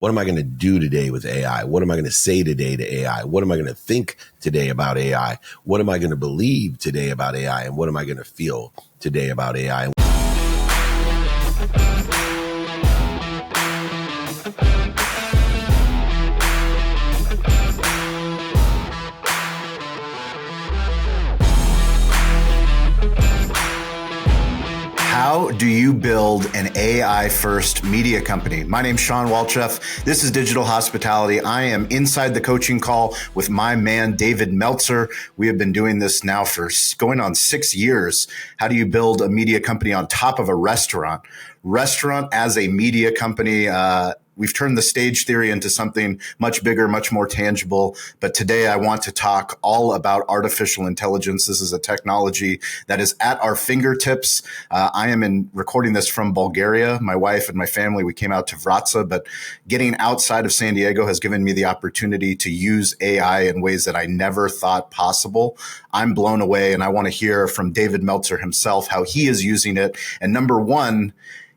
What am I going to do today with AI? What am I going to say today to AI? What am I going to think today about AI? What am I going to believe today about AI? And what am I going to feel today about AI? How do you build an AI-first media company? My name's Shawn Walchef. This is Digital Hospitality. I am inside the coaching call with my man, David Meltzer. We have been doing this now for going on 6 years. How do you build a media company on top of a restaurant? Restaurant as a media company, we've turned the stage theory into something much bigger, much more tangible. But today I want to talk all about artificial intelligence. This is a technology that is at our fingertips. I am recording this from Bulgaria. My wife and my family, we came out to Vratsa, but getting outside of San Diego has given me the opportunity to use AI in ways that I never thought possible. I'm blown away, and I want to hear from David Meltzer himself how he is using it. And number one,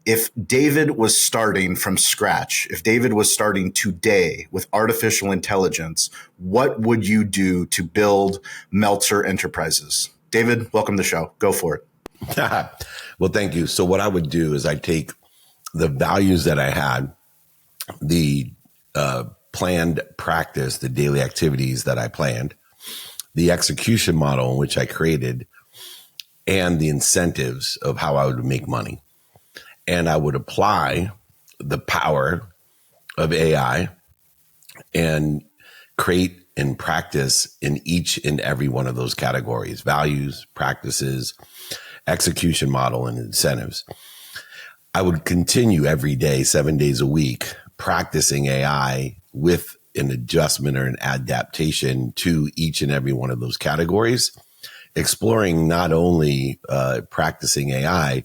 if David was starting from scratch, if David was starting today with artificial intelligence, what would you do to build Meltzer Enterprises? David, welcome to the show. Go for it. Well, thank you. So what I would do is I take the values that I had, the planned practice, the daily activities that I planned, the execution model in which I created, and the incentives of how I would make money. And I would apply the power of AI and create and practice in each and every one of those categories: values, practices, execution model, and incentives. I would continue every day, 7 days a week, practicing AI with an adjustment or an adaptation to each and every one of those categories, exploring not only practicing AI,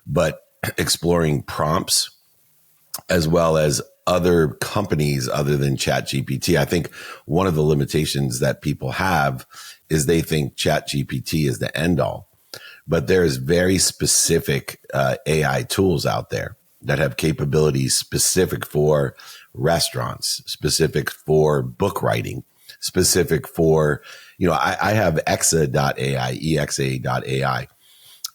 but exploring prompts as well as other companies other than ChatGPT. I think one of the limitations that people have is they think ChatGPT is the end all, but there's very specific AI tools out there that have capabilities specific for restaurants, specific for book writing, specific for, I have exa.ai.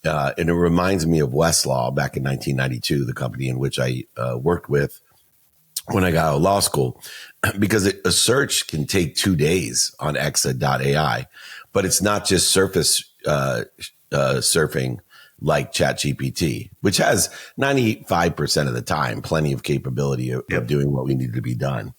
And it reminds me of Westlaw back in 1992, the company in which I worked with when I got out of law school, because a search can take 2 days on exa.ai, but it's not just surface surfing like ChatGPT, which has 95% of the time plenty of capability of doing what we need to be done.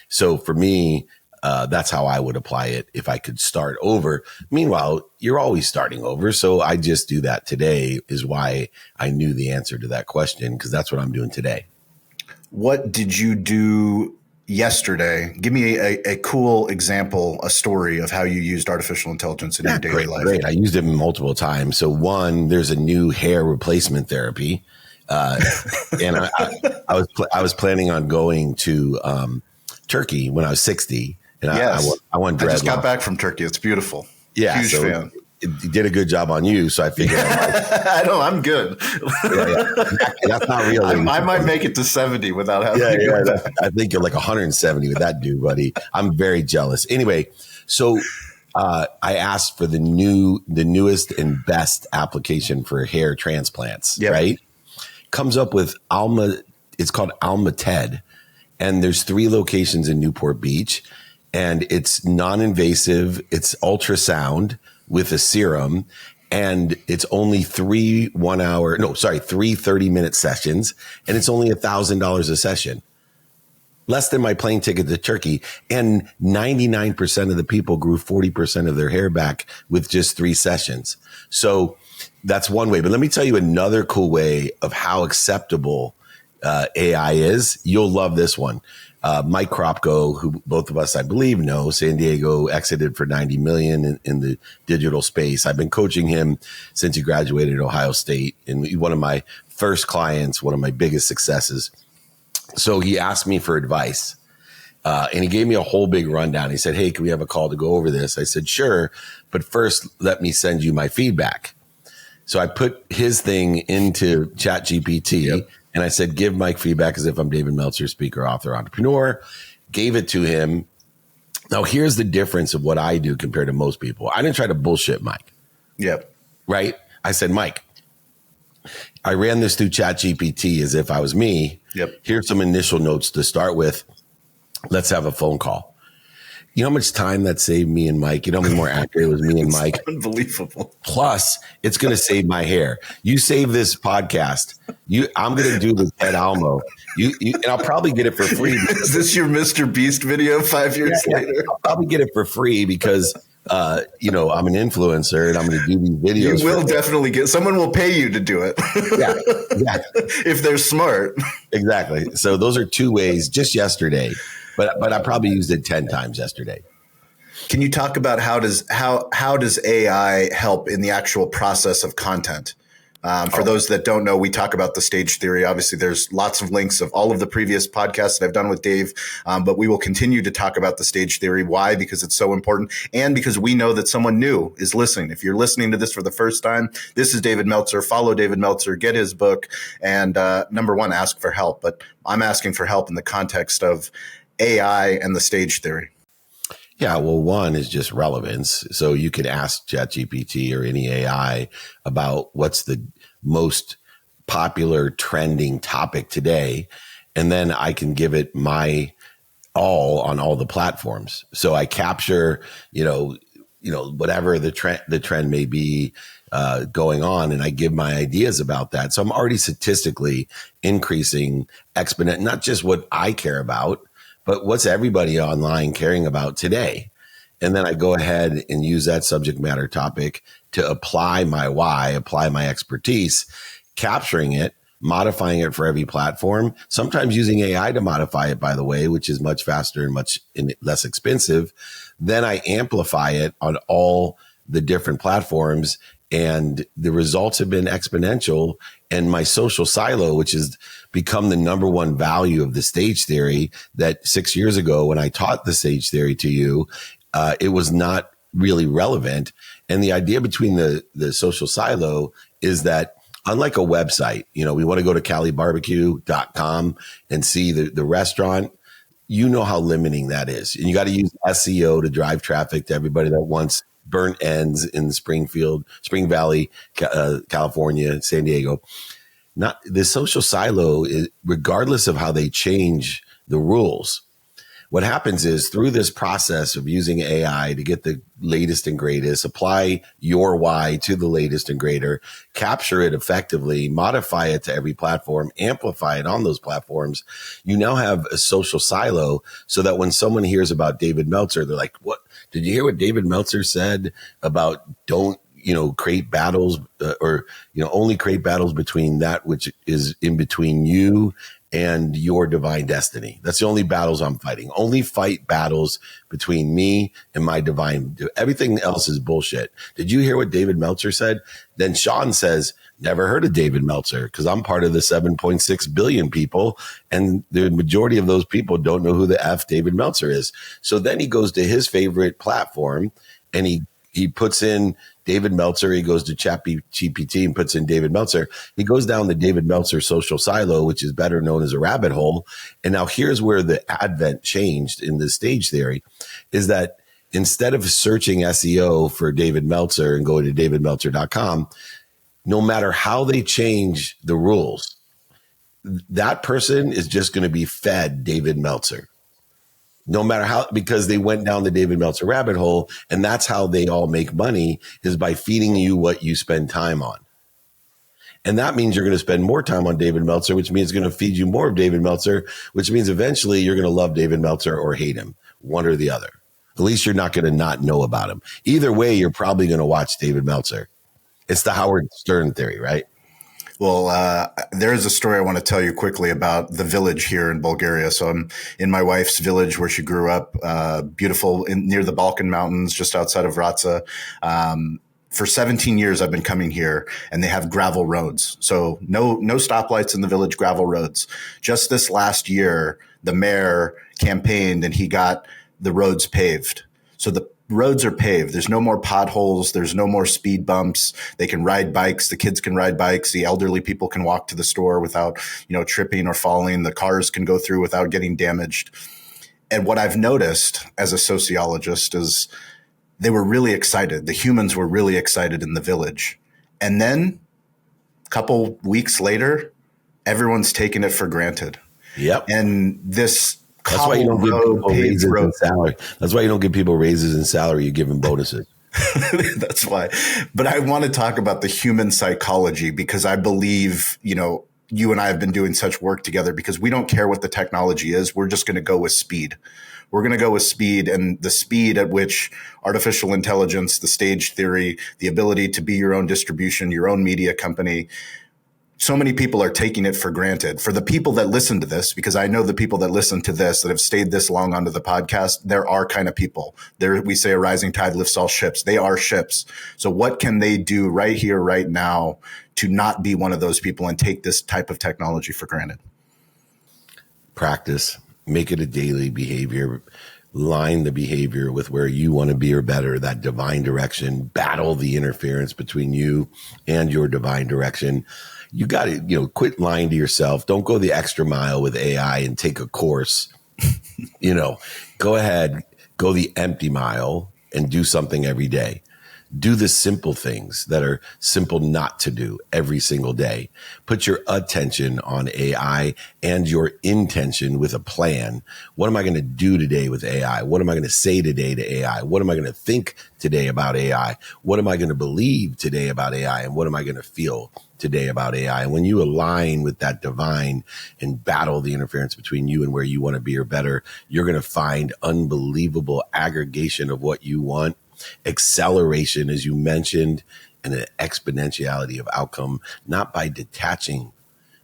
So for me, that's how I would apply it if I could start over. Meanwhile, you're always starting over. So I just do that today is why I knew the answer to that question, because that's what I'm doing today. What did you do yesterday? Give me a cool example, a story of how you used artificial intelligence in your daily life. Great. I used it multiple times. So one, there's a new hair replacement therapy. And I was planning on going to Turkey when I was 60. And yes. I want dreadlocks. I just got back from Turkey. It's beautiful. Yeah. Huge fan. It did a good job on you. So I figured I know I'm good. That's not real. I might make it to 70 without having to do that. I think you're like 170 with that dude, buddy. I'm very jealous. Anyway, so I asked for the newest and best application for hair transplants, right? Comes up with it's called Alma TED. And there's 3 locations in Newport Beach. And it's non-invasive. It's ultrasound with a serum. And it's only 3 30-minute sessions. And it's only $1,000 a session. Less than my plane ticket to Turkey. And 99% of the people grew 40% of their hair back with just 3 sessions. So that's one way. But let me tell you another cool way of how acceptable AI is. You'll love this one. Mike Kropko, who both of us, I believe, know, San Diego exited for $90 million in the digital space. I've been coaching him since he graduated at Ohio State, and one of my first clients, one of my biggest successes. So he asked me for advice, and he gave me a whole big rundown. He said, "Hey, can we have a call to go over this?" I said, "Sure, but first let me send you my feedback." So I put his thing into ChatGPT. And I said, give Mike feedback as if I'm David Meltzer, speaker, author, entrepreneur. Gave it to him. Now, here's the difference of what I do compared to most people. I didn't try to bullshit Mike. Yep. Right? I said, Mike, I ran this through ChatGPT as if I was me. Yep. Here's some initial notes to start with. Let's have a phone call. You know how much time that saved me and Mike? You know how much more accurate it was me and Mike? Unbelievable. Plus, it's going to save my hair. You save this podcast. I'm going to do the Ted Almo. And I'll probably get it for free. Is this your Mr. Beast video 5 years later? I'll probably get it for free because, I'm an influencer and I'm going to do these videos. You will definitely someone will pay you to do it. Yeah. If they're smart. Exactly. So those are 2 ways just yesterday. But I probably used it 10 times yesterday. Can you talk about how does AI help in the actual process of content? For those that don't know, we talk about the stage theory. Obviously, there's lots of links of all of the previous podcasts that I've done with Dave, but we will continue to talk about the stage theory. Why? Because it's so important, and because we know that someone new is listening. If you're listening to this for the first time, this is David Meltzer. Follow David Meltzer, get his book, and number one, ask for help. But I'm asking for help in the context of AI and the stage theory. Yeah, well, one is just relevance. So you can ask ChatGPT or any AI about what's the most popular trending topic today. And then I can give it my all on all the platforms. So I capture, whatever the trend may be going on, and I give my ideas about that. So I'm already statistically increasing exponent, not just what I care about, but what's everybody online caring about today? And then I go ahead and use that subject matter topic to apply my why, apply my expertise, capturing it, modifying it for every platform, sometimes using AI to modify it, by the way, which is much faster and much less expensive. Then I amplify it on all the different platforms, and the results have been exponential. And my social silo, which has become the number one value of the stage theory, that 6 years ago when I taught the stage theory to you, it was not really relevant. And the idea between the social silo is that unlike a website, we want to go to calibarbecue.com and see the restaurant. You know how limiting that is. And you got to use SEO to drive traffic to everybody that wants burnt ends in Spring Valley, California, San Diego. Not the social silo is, regardless of how they change the rules. What happens is through this process of using AI to get the latest and greatest, apply your why to the latest and greater, capture it effectively, modify it to every platform, amplify it on those platforms. You now have a social silo so that when someone hears about David Meltzer, they're like, what? Did you hear what David Meltzer said about don't, create battles or only create battles between that which is in between you and your divine destiny. That's the only battles I'm fighting. Only fight battles between me and my divine. Everything else is bullshit. Did you hear what David Meltzer said? Then Shawn says, never heard of David Meltzer because I'm part of the 7.6 billion people. And the majority of those people don't know who the F David Meltzer is. So then he goes to his favorite platform and he puts in David Meltzer. He goes to ChatGPT and puts in David Meltzer. He goes down the David Meltzer social silo, which is better known as a rabbit hole. And now here's where the advent changed in the stage theory is that instead of searching SEO for David Meltzer and going to davidmeltzer.com, no matter how they change the rules, that person is just going to be fed David Meltzer. No matter how, because they went down the David Meltzer rabbit hole, and that's how they all make money is by feeding you what you spend time on. And that means you're going to spend more time on David Meltzer, which means it's going to feed you more of David Meltzer, which means eventually you're going to love David Meltzer or hate him, one or the other. At least you're not going to not know about him. Either way, you're probably going to watch David Meltzer. It's the Howard Stern theory, right? Well, there is a story I want to tell you quickly about the village here in Bulgaria. So I'm in my wife's village where she grew up, beautiful near the Balkan Mountains, just outside of Vratsa. For 17 years, I've been coming here and they have gravel roads. So no stoplights in the village, gravel roads. Just this last year, the mayor campaigned and he got the roads paved. So the roads are paved. There's no more potholes. There's no more speed bumps. They can ride bikes. The kids can ride bikes. The elderly people can walk to the store without, tripping or falling. The cars can go through without getting damaged. And what I've noticed as a sociologist is they were really excited. The humans were really excited in the village. And then a couple weeks later, everyone's taken it for granted. Yep. And this That's why you don't give people raises in salary. That's why you don't give people raises in salary. You give them bonuses. That's why. But I want to talk about the human psychology because I believe, you and I have been doing such work together because we don't care what the technology is. We're just going to go with speed. We're going to go with speed, and the speed at which artificial intelligence, the stage theory, the ability to be your own distribution, your own media company, so many people are taking it for granted. For the people that listen to this, because I know the people that listen to this that have stayed this long onto the podcast, there are kind of people. There, we say a rising tide lifts all ships. They are ships. So what can they do right here, right now to not be one of those people and take this type of technology for granted? Practice. Make it a daily behavior. Line the behavior with where you want to be or better, that divine direction. Battle the interference between you and your divine direction. You got to, quit lying to yourself. Don't go the extra mile with AI and take a course. Go ahead, go the empty mile and do something every day. Do the simple things that are simple not to do every single day. Put your attention on AI and your intention with a plan. What am I going to do today with AI? What am I going to say today to AI? What am I going to think today about AI? What am I going to believe today about AI? And what am I going to feel today about AI? And when you align with that divine and battle the interference between you and where you want to be or better, you're going to find unbelievable aggregation of what you want, acceleration, as you mentioned, and an exponentiality of outcome, not by detaching,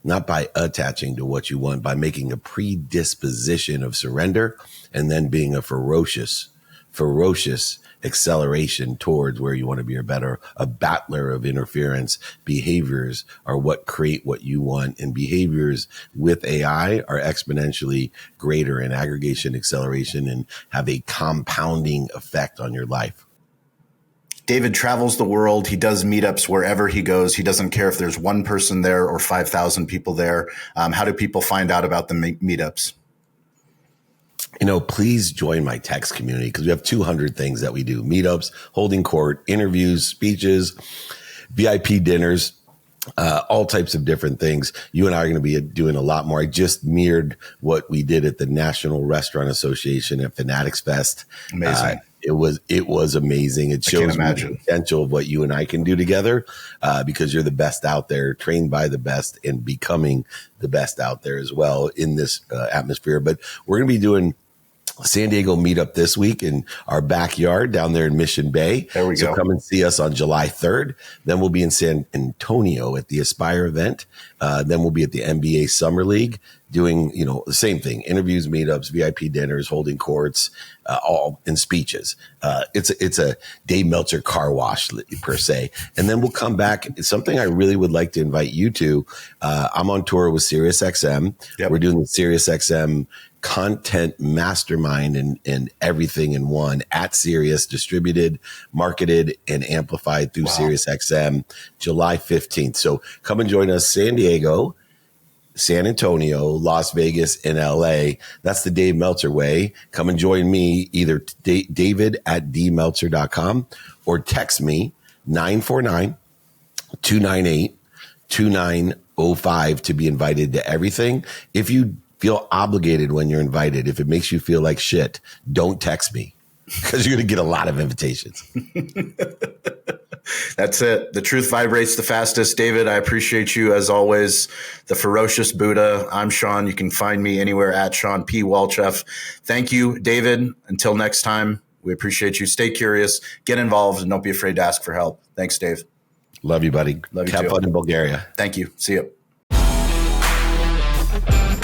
not by attaching to what you want, by making a predisposition of surrender and then being a ferocious acceleration towards where you want to be or better. A battler of interference. Behaviors are what create what you want, and behaviors with AI are exponentially greater in aggregation, acceleration, and have a compounding effect on your life. David travels the world. He does meetups wherever he goes. He doesn't care if there's one person there or 5,000 people there. How do people find out about the meetups? Please join my text community because we have 200 things that we do. Meetups, holding court, interviews, speeches, VIP dinners, all types of different things. You and I are going to be doing a lot more. I just mirrored what we did at the National Restaurant Association at Fanatics Fest. Amazing. It was amazing. It shows the potential of what you and I can do together because you're the best out there, trained by the best and becoming the best out there as well in this atmosphere. But we're going to be doing San Diego meetup this week in our backyard down there in Mission Bay. There we go. So come and see us on July 3rd. Then we'll be in San Antonio at the Aspire event. Then we'll be at the NBA Summer League doing, the same thing, interviews, meetups, VIP dinners, holding courts, all in speeches. It's a Dave Meltzer car wash per se. And then we'll come back. It's something I really would like to invite you to. I'm on tour with SiriusXM. Yep. We're doing the SiriusXM content mastermind and everything in one at Sirius, distributed, marketed, and amplified through SiriusXM, July 15th. So come and join us, San Diego, San Antonio, Las Vegas, and LA. That's the Dave Meltzer way. Come and join me, either david@dmeltzer.com or text me 949-298-2905 to be invited to everything. If you feel obligated when you're invited, if it makes you feel like shit, don't text me because you're going to get a lot of invitations. That's it. The truth vibrates the fastest. David, I appreciate you as always. The ferocious Buddha. I'm Shawn. You can find me anywhere at Shawn P. Walchef. Thank you, David. Until next time, we appreciate you. Stay curious, get involved, and don't be afraid to ask for help. Thanks, Dave. Love you, buddy. Love you Have too. fun in Bulgaria. Thank you. See you.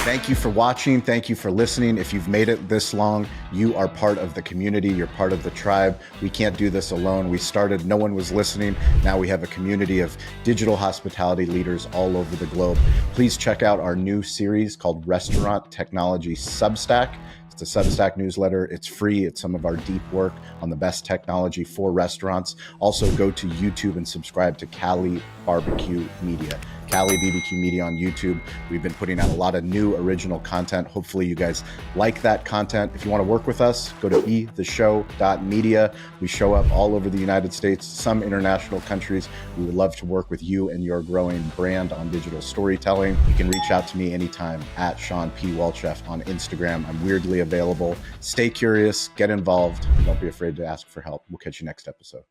Thank you for watching. Thank you for listening. If you've made it this long, you are part of the community. You're part of the tribe. We can't do this alone. We started, no one was listening. Now we have a community of digital hospitality leaders all over the globe. Please check out our new series called Restaurant Technology Substack. It's a Substack newsletter. It's free. It's some of our deep work on the best technology for restaurants. Also, go to YouTube and subscribe to Cali Barbecue Media. Cali BBQ Media on YouTube. We've been putting out a lot of new original content. Hopefully you guys like that content. If you want to work with us, go to betheshow.media. We show up all over the United States, some international countries. We would love to work with you and your growing brand on digital storytelling. You can reach out to me anytime at Shawn P. Walchef on Instagram. I'm weirdly available. Stay curious, get involved, and don't be afraid to ask for help. We'll catch you next episode.